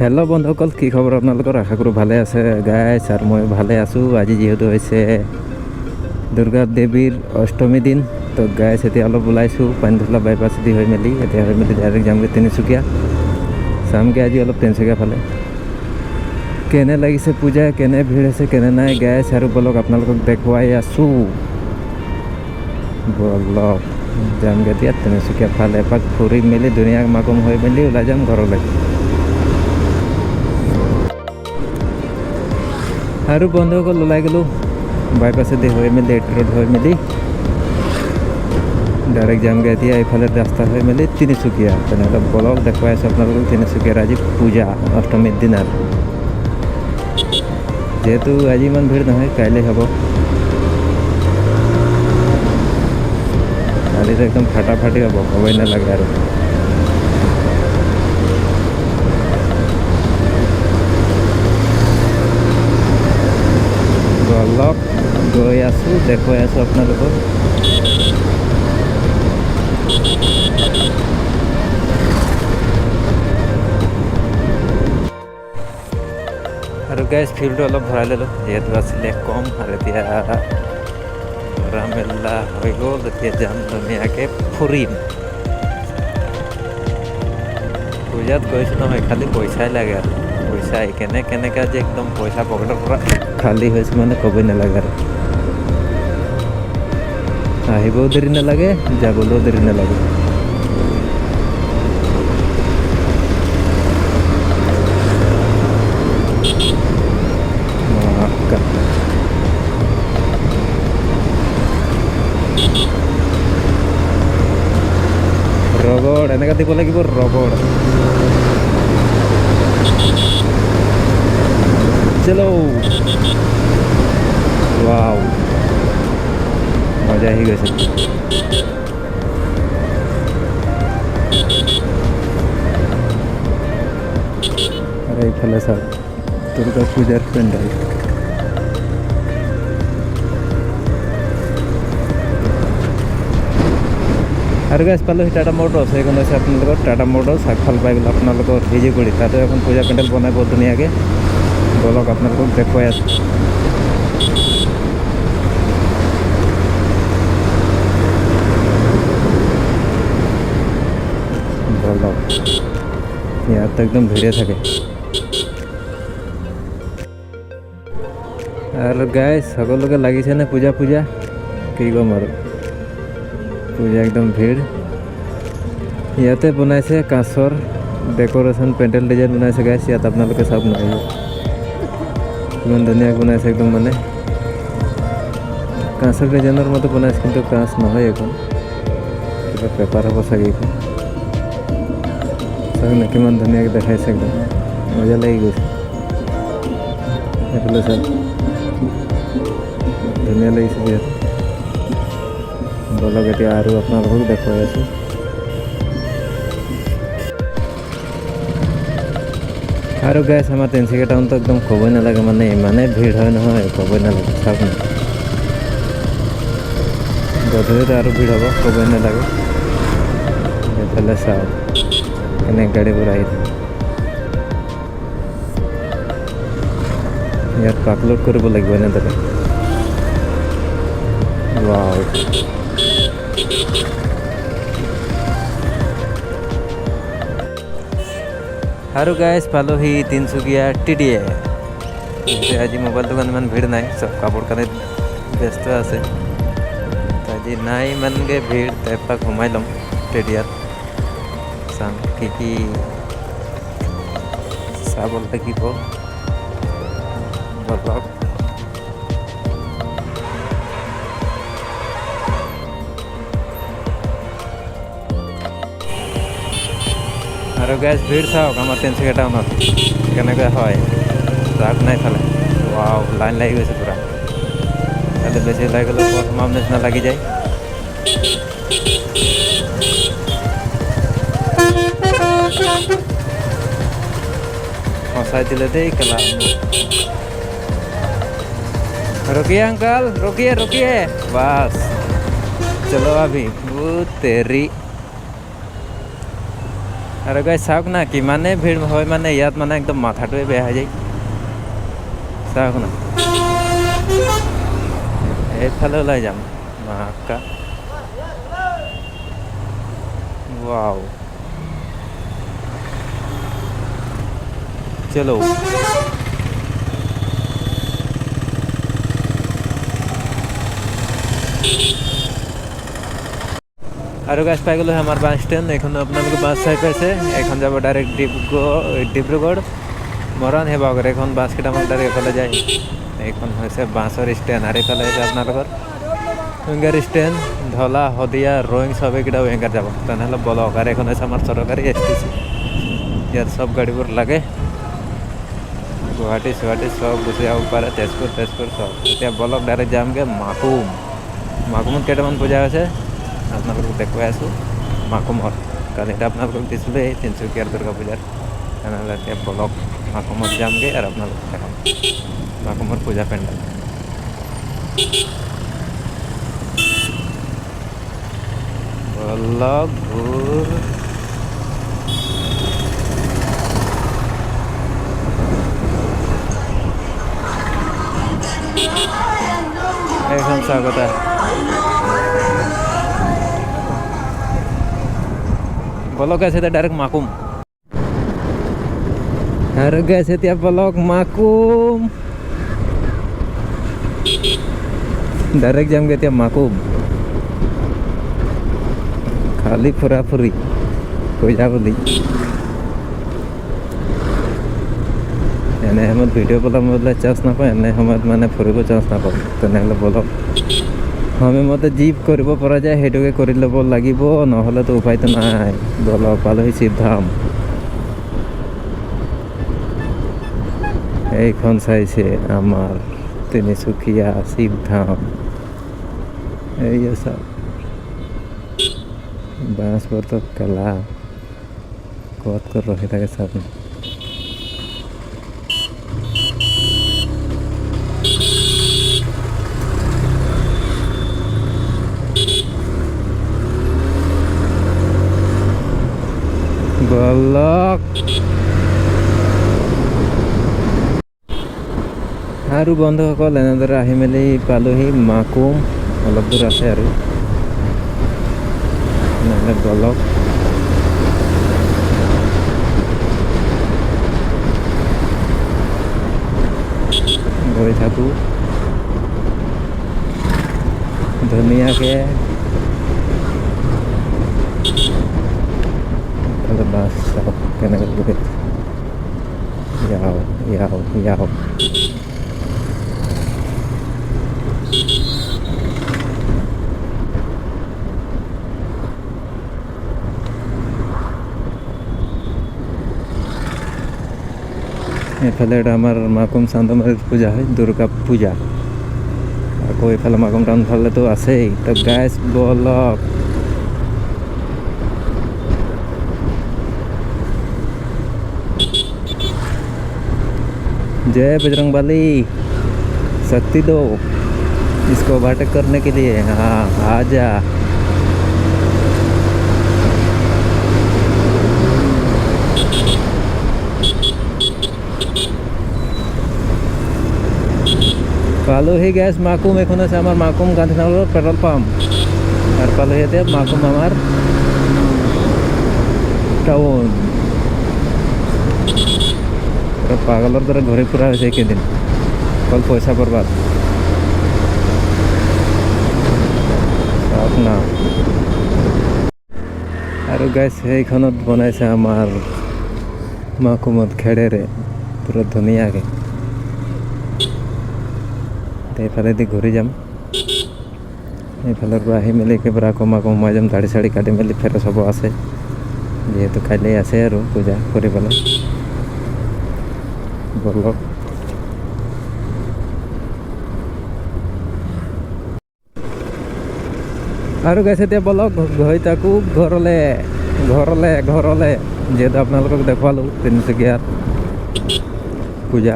Hello बंधुসকল, কি খবৰ আপোনালোকৰ? আশা কৰোঁ ভালে আছে গাইছ। আৰু মই ভালে আছোঁ। আজি যিহেতু হৈছে দুৰ্গা দেৱীৰ অষ্টমী দিন, তো গাইছ এতিয়া অলপ ওলাইছোঁ পানীঢলা বাইপাছ দি হৈ মেলি ডাইৰেক্ট যামগৈ তিনিচুকীয়া। চামগৈ আজি অলপ তিনিচুকীয়া ফালে কেনে লাগিছে পূজা, কেনে ভিৰ হৈছে, কেনে নাই গাইছ। আৰু বলক আপোনালোকক দেখুৱাই আছোঁ। বলক যামগৈ এতিয়া তিনিচুকীয়া ফালে এপাক ফুৰি মেলি ধুনীয়া মাকুম হৈ মেলি ওলাই যাম ঘৰলৈ। আৰু বন্ধুসকল ওলাই গ'লোঁ বাইপাছেদি হৈ মেলি ৰোড হৈ মেলি ডাইৰেক্ট যামগৈ এতিয়া এইফালে ৰাস্তা হৈ মেলি তিনিচুকীয়া। তেনেহ'লে বলক দেখুৱাই আছোঁ আপোনালোকক তিনিচুকীয়াৰ আজি পূজা অষ্টমীৰ দিন। আৰু যিহেতু আজি ইমান ভিৰ নহয়, কাইলৈ হ'ব। কালিতো একদম ফাটাফাটি হ'ব, হ'বই নালাগে। আৰু অলপ গৈ আছোঁ, দেখুৱাই আছোঁ আপোনালোকক। আৰু গাইজ ফিল্ডটো অলপ ভৰাই ল'লোঁ, যিহেতু আছিলে কম। আৰু এতিয়া ধৰা মেলা হৈ গ'ল, এতিয়া যাম ধুনীয়াকৈ ফুৰিম। পূজাত গৈছোঁ নহয়, খালি পইচাই লাগে। আৰু পইচাই কেনেকৈ যে একদম পইচা পকেটৰ পৰা খালী হৈছে মানে ক'বই নালাগে। আৰু আহিবও দেৰি নালাগে, যাবলৈও দেৰি নালাগে। ৰগৰ এনেকৈ দিব লাগিব, ৰগৰ। চলো ৱাও, মজা আহি গৈছে। আৰু এইফালে চাওক দুৰ্গা পূজাৰ পেণ্ডেল। আৰু গাইজ পালোঁ টাটা মটৰ্ছ। এইখন হৈছে আপোনালোকৰ টাটা মটৰ্ছ। আগফাল পাই গ'ল আপোনালোকৰ হিজিগুৰি, তাতে এখন পূজা পেণ্ডেল বনাই বহুত ধুনীয়াকৈ। বলক আপোনালোকক দেখুৱাই আছোঁ। বলক ইয়াত একদম ভিৰে থাকে। আৰু গাইজ সকলোকে লাগিছেনে পূজা কি ক'ম আৰু, পূজা একদম ভিৰ। ইয়াতে বনাইছে কাঁচৰ ডেক'ৰেশ্যন পেণ্ডেল ডিজাইন বনাইছে গাইজ। ইয়াত আপোনালোকে চাওক নহয়, ইমান ধুনীয়াকৈ বনাইছে একদম। মানে কাঁচৰ ডিজাইনৰ মতে বনাইছে, কিন্তু কাঁচ নহয় এইখন, কিবা পেপাৰ হ'ব চাগে এইখন। চাওক না কিমান ধুনীয়াকৈ দেখাইছে, একদম মজা লাগি গৈছে। এইফালে চাওক ধুনীয়া লাগিছে যিহেতু। বলক এতিয়া আৰু আপোনালোকক দেখুৱাই আছোঁ। আৰু গাইছ আমাৰ তিনিচুকীয়া টাউনটো একদম ক'বই নালাগে, মানে ইমানেই ভিৰ হয় নহয়, ক'বই নালাগে। চাওক না গধূলিতো আৰু ভিৰ হ'ব, ক'বই নালাগে। এইফালে চাওক কেনেকৈ গাড়ীবোৰ আহি থাকে। ইয়াত আপলোড কৰিব লাগিব এনেদৰে। ৱাও, আৰু গাইজ পালোহি তিনিচুকীয়া TDA। আজি মোবাইল দোকান ইমান ভিৰ নাই, চব কাপোৰ কানিত ব্যস্ত আছে। আজি নাই ইমানকৈ ভিৰ, এপাক সোমাই ল'ম TDAত, চাম কি চাব লাগিব। বলক আৰু গাইজ ভিৰ চাওক আমাৰ তিনিচুকীয়া টাউনত কেনেকৈ হয়। ট্ৰাক নাই ফালে, ৱাও লাইন লাগি গৈছে পূৰা। তাতে বেছি ওলাই গ'লে সোমাম নিচিনা লাগি যায়। फंसाई दिले थे कला। रुकिए अंकल, रुकिए रुकिए, बस चलो अभी। वो तेरी আৰু গাইছ চাওক না কিমানে ভিৰ হয় মানে ইয়াত মানে একদম মাথাটোৱে বেয়া হৈ যায় চাওক না এইফালে ওলাই যাম মাকা ৱাও চলো আৰু গাছ পাই গ'লোঁ আমাৰ বাছ ষ্টেণ্ড এইখন আপোনালোকে বাছ চাই পাইছে এইখন যাব ডাইৰেক্ট ডিব্ৰুগড় মৰাণ শিৱসাগৰ এইখন বাছকেইটামান ডাইৰেক্ট এইফালে যায় এইখন হৈছে বাছৰ ষ্টেণ্ড আৰু এইফালে হৈছে আপোনালোকৰ winger stand Dhola Sadiya rowing চব এইকেইটা উইংগাৰ যাব তেনেহ'লে বলক আৰু এইখন হৈছে আমাৰ চৰকাৰী STC ইয়াত চব গাড়ীবোৰ লাগে গুৱাহাটী চুৱাহাটী চব গুচি যাব পাৰে তেজপুৰ চব এতিয়া বলক ডাইৰেক্ট যামগৈ মাকুমত কেইটামান পূজা হৈছে আপোনালোকক দেখুৱাই আছোঁ মাকুমত কাৰণ এতিয়া আপোনালোকক দিছিলোঁ এই তিনিচুকীয়াৰ দুৰ্গা পূজাৰ তেনেহ'লে এতিয়া বলক মাকুমত যামগৈ আৰু আপোনালোকক দেখাম মাকুমৰ পূজা পেণ্ডেল বলক ঘূৰ এইখন স্বাগতা বলক আছে ডাইৰেক্ট মাকুম আৰু গৈছে এতিয়া বলক মাকুম ডাইৰেক্ট যামগৈ এতিয়া মাকুম খালি ফুৰি পইচা বুলি এনে সময়ত ভিডিঅ' বনাবলৈ চান্স নাপাওঁ এনে সময়ত মানে ফুৰিব চান্স নাপাওঁ তেনেহ'লে বলক সময়মতে যি কৰিব পৰা যায় সেইটোকে কৰি ল'ব লাগিব নহ'লেতো উপায়তো নাই বলক পালোহি শিৱধাম এইখন চাইছে আমাৰ তিনিচুকীয়া শিৱধাম এই চাওক বাছবোৰতো কালা ক'ত ৰখি থাকে চাওক বলক আৰু বন্ধুসকল এনেদৰে আহি মেলি পালোহি মাকুম অলপ দূৰ আছে আৰু নহ'লে বলক গৈ থাকোঁ ধুনীয়াকৈ বাছ চাওক কেনেকৈ গৈ যাওঁ এইফালে এটা আমাৰ মাকুম চান্দমাৰীত পূজা হয় দুৰ্গা পূজা আকৌ এইফালে মাকুম টাউন ফালেতো আছেই তো গাইছ বলক जय बजरंगबली शक्ति दो इसको ओवरटेक करने के लिए हाँ आजा পালোহি গেছ মাকুম এখন আছে আমাৰ মাকুম গান্ধীনগৰৰ পেট্ৰল পাম্প আৰু পালোহি এতিয়া মাকুম আমাৰ টাউন পাগলৰ দৰে ঘূৰি ফুৰা হৈছে এইকেইদিন অকল পইচা বৰবাদ চাওক না আৰু গাইছ সেইখনত বনাইছে আমাৰ মাকুমত খেৰেৰে পুৰা ধুনীয়াকৈ এইফালেদি ঘূৰি যাম এইফালৰ পৰা আহি মেলি একেবাৰে আকৌ মাকুম সোমাই যাম দাঢ়ি চাঢ়ি কাটি মেলি ফেৰছ হ'ব আছে যিহেতু কাইলৈ আছে আৰু পূজা কৰিবলৈ বলক আৰু গাইছে এতিয়া বলক গৈ থাকোঁ ঘৰলৈ যিহেতু আপোনালোকক দেখুৱালোঁ তিনিচুকীয়াত পূজা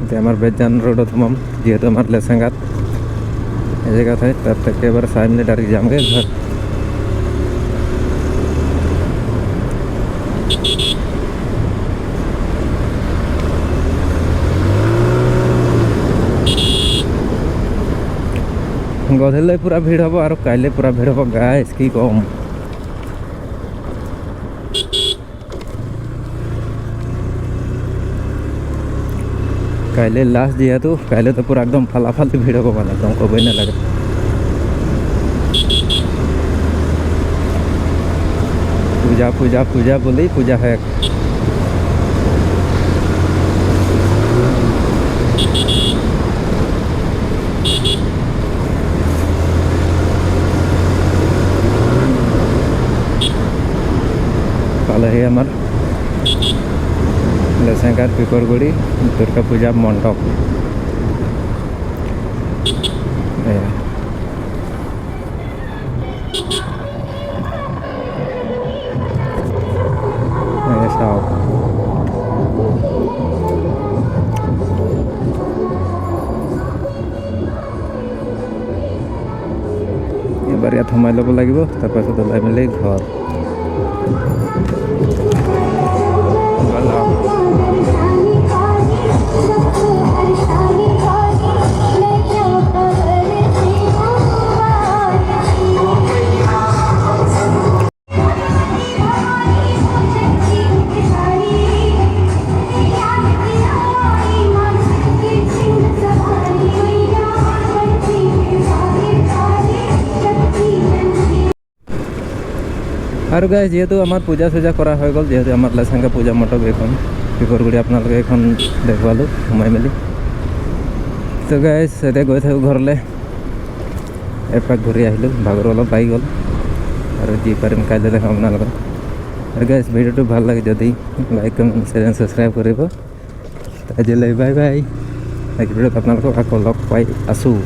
এতিয়া আমাৰ বেতজান ৰোডত সোমাম যিহেতু আমাৰ লেচেংগাত এই জেগাত হয় তাত একেবাৰে চাই মেলি ডাইৰেক্ট যামগৈ ঘৰ গধূলি পূৰা ভিৰ হ'ব আৰু কাইলৈ পূৰা ভিৰ হ'ব গাইজ, কি ক'ম। কাইলৈ লাষ্ট যিহেতু, কাইলৈতো পূৰা একদম ফালাফালি ভিৰ হ'ব মানে, একদম ক'বই নালাগে। পূজা পূজা পূজা বুলি পূজা শেষ। পালেহি আমাৰ লেচেংগাৰ পিপৰগুৰি দুৰ্গা পূজা মণ্ডপ। এয়া চাওক, এবাৰ ইয়াত সোমাই ল'ব লাগিব, তাৰপাছত ওলাই মেলি ঘৰ। আৰু গাইজ যিহেতু আমাৰ পূজা চূজা কৰা হৈ গ'ল, যিহেতু আমাৰ লেচেংগা পূজা মণ্ডপ এইখন পিপৰগুৰি আপোনালোকে এইখন দেখুৱালোঁ সোমাই মেলি। তো গাইজ এতিয়া গৈ থাকোঁ ঘৰলৈ, এপাক ঘূৰি আহিলোঁ, ভাগৰ অলপ লাগি গ'ল আৰু যি পাৰিম কাইলৈ দেখাম আপোনালোকক। আৰু গাইজ ভিডিঅ'টো ভাল লাগে যদি like comment share and subscribe কৰিব। আজিলৈ বাই বাই। নেক্সট ভিডিঅ'ত আপোনালোকক আকৌ লগ পাই আছোঁ।